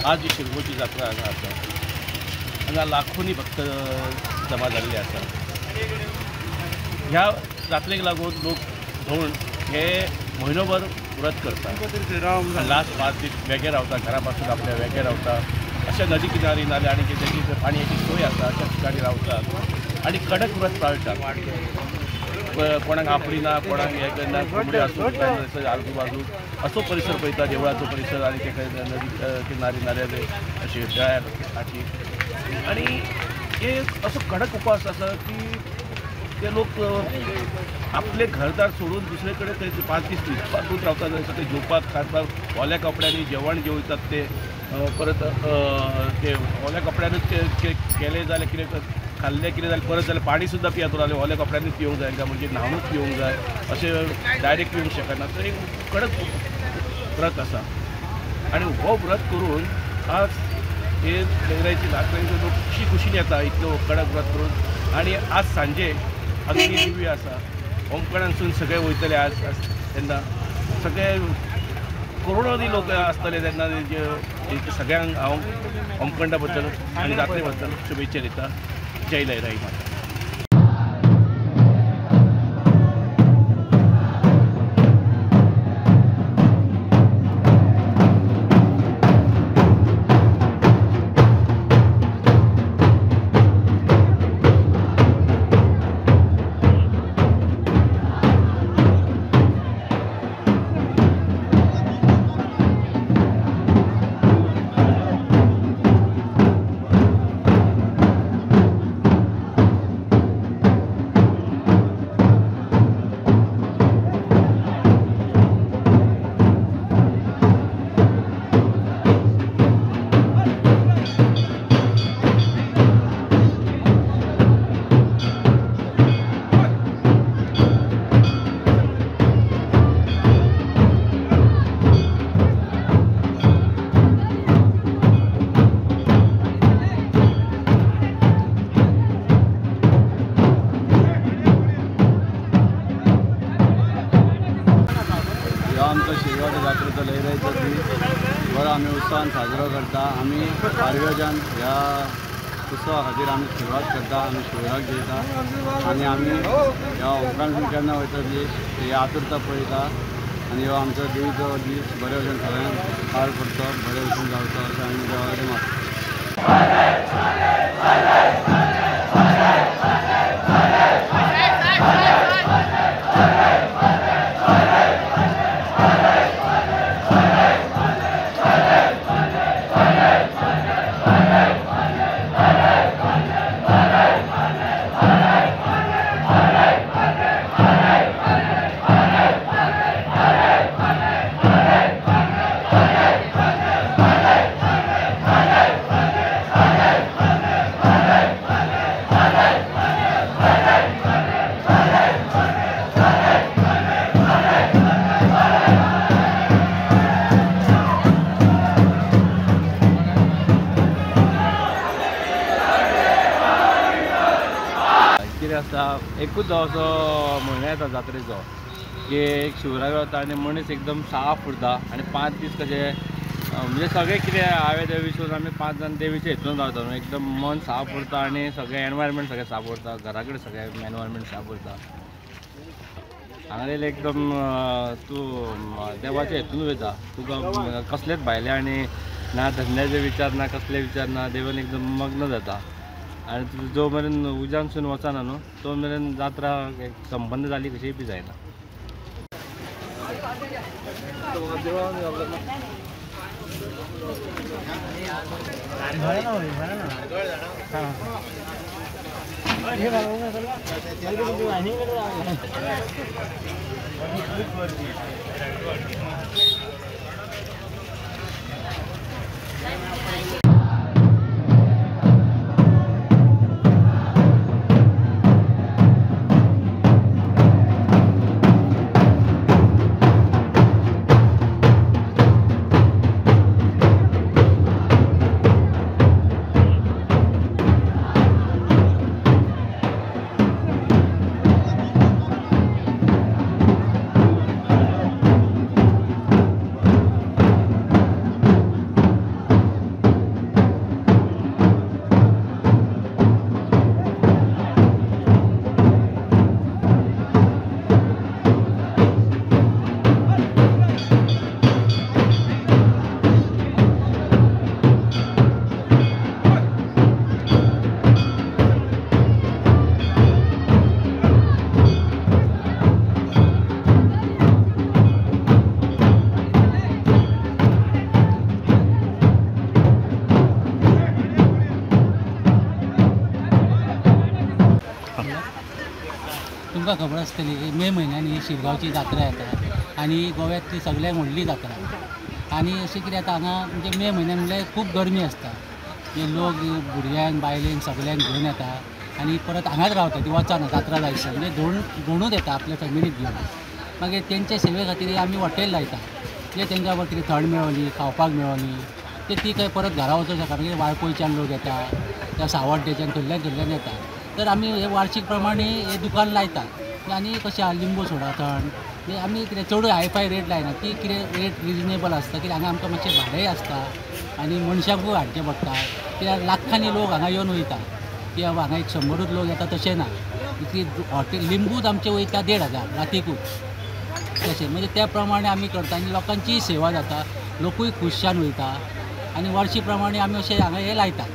आज जी शिरगोची जात्रा आसा हांगा लाखोनी भक्त जमा जाल्ले आसा। ह्या जात्रेक लागून लोक धोंड हे म्हयनोभर व्रत करता। लास्ट 5 दीस वेगळे रावता, घरापासून आपल्या वेगळे रावता, अशा नदी किनारी नाल्यार आनी कितें पाणयाची सोय आसा अशा ठिकाणी रावतात आनी कडक व्रत पाळटात। कोणाक आपली ना, कोणाक हे करना, कोंबडे आसूं आजूबाजू असो परिसर पळयता, देवळाचो परिसर आनी ते नदी किनारी नाल्यार अशी तयार हाची आनी हे असो कडक उपास आसा की ते लोक आपले घरदार सोडून दुसरे कडेन थंय 5 दीस न्हिदपाकूच रावतात, सगळे जेवपाक खावपाक ओल्या कपड्यांनी जेवण जेवतात ते परत ते ओल्या कपड्यानूच केले जाल्यार कितें खाल्लें कितें जाल्यार परत जाल्यार पाणी सुद्दां पियेत रावलें, ओल्या कपड्यांनीच पिवंक जाय काय म्हणजे न्हावूनच पिवंक जाय अशें डायरेक्ट पिवंक शकना। तर एक कडक व्रत आसा आनी हो व्रत करून आज हे लयराईची जात्रेचे लोक खुशीन येता इतलो कडक व्रत करून। आनी आज सांजे अग्नी दिव्य आसा, होमखणांसून सगळे वयतले आज तेन्ना सगळे करोडांनी लोक आसतले तेन्ना सगळ्यांक हांव होमखंडा बद्दल आनी जात्रे बद्दल शुभेच्छा दिता। जय लयराई माता। जात्रेचो लयराईचो दीस बरो आमी उत्सवान साजरो करता। आमी आर्योजन ह्या उत्सवा खातीर आमी सुरवात करता, आमी शिवराक जेयता आनी आमी ह्या होमखण केन्ना वयता दीस ही आतुरता पळयता आनी हो आमचो देवीचो दीस बरे भशेन सगळ्यांक पार पडतो, बरे भशेन जावचो अशें आमी देवा कडेन मागता। कितें आसता एकूच असो म्हयनो येता जात्रेचो की एक शिवराक वता आनी मनीस एकदम साफ उरता आनी 5 दीस कशे म्हणजे सगळें कितें हांवें ते विसरून आमी 5 जाण देवीचे हितून रावता न्हू, एकदम मन साफ उरता आनी सगळें एनवायरमेंट सगळें साफ उरता, घरा कडेन सगळें एनवायरमेंट साफ उरता। हांगा येयले एकदम तूं देवाच्या हितून वयता, तुका कसलेच भायले आनी ना धंद्याचे विचार ना कसले विचार ना, देवान एकदम मग्न जाता आनी जो मेरेन उज्यानसून वचना न्हू तो मेरेन जात्रा संबंद जाली कशी बी जायना। तुमकां खबर आसतली की मे म्हयन्यान ही शिरगांवची जात्रा येता आनी गोव्यातली सगळ्यांत व्हडली जात्रा आनी अशें कितें जाता हांगा म्हणजे मे म्हयन्यान म्हणल्यार खूब गरमी आसता म्हणजे लोक भुरग्यांक बायलेंक सगळ्यांक घेवन येता आनी परत हांगाच रावता ती वचना जात्रा जायसर म्हणजे धोंडूच येता आपल्या फॅमिलीक घेवन मागीर तेंचे सेवे खातीर आमी हॉटेल लायता म्हणजे तेंकां कितें थंड मेळली खावपाक मेळली ते ती खंय परत घरा वचूंक शकना म्हणजे वाळपयच्यान लोक येता त्या सावड्डेच्यान कडल्यान येता तर आमी हे वार्षिक प्रमाणे हे दुकान लायतात आनी कशें आहा लिंबू सोडा थंड म्हणजे आमी कितें चड हायफाय रेट लायना ती कितें रेट रिजनेबल आसता कित्याक हांगा आमकां मातशें भाडेंय आसता आनी मनशाकूय हाडचें पडटा कित्याक लाखांनी लोक हांगा येवन वयता किंवां हांगा एक 100 लोक येता तशें ना हॉटेल लिंबूच आमचे वयता 1,500 रातीकूच तशें म्हणजे त्या प्रमाणे आमी करता आनी लोकांचीय सेवा जाता लोकूय खुशान वयता आनी वर्शी प्रमाणे आमी अशें हांगा हे लायता